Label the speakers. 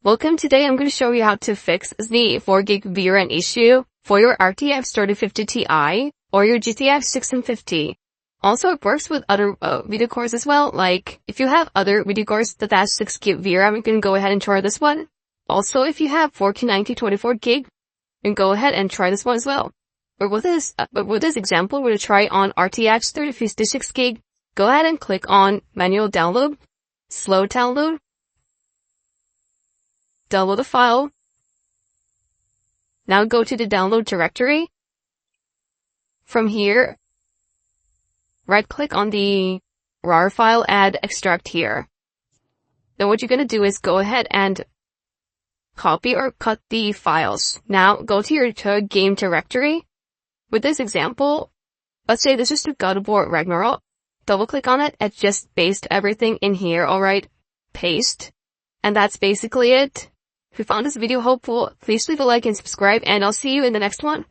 Speaker 1: Welcome. Today I'm going to show you how to fix the 4GB VRAM issue for your RTX 3050 Ti or your GTX 1650. Also, it works with other video cores as well. Like, if you have other video cores that has 6GB VRAM, you can go ahead and try this one. Also, if you have 4K 90 24GB, you can go ahead and try this one as well. But with this example, we're going to try on RTX 3050 6GB. Go ahead and click on manual download, slow download. Download the file. Now go to the download directory. From here, right click on the RAR file, add extract here. Then what you're going to do is go ahead and copy or cut the files. Now go to your game directory. With this example, let's say this is the God of War Ragnarok. Double click on it and just paste everything in here. Alright, paste. And that's basically it. If you found this video helpful, please leave a like and subscribe, and I'll see you in the next one.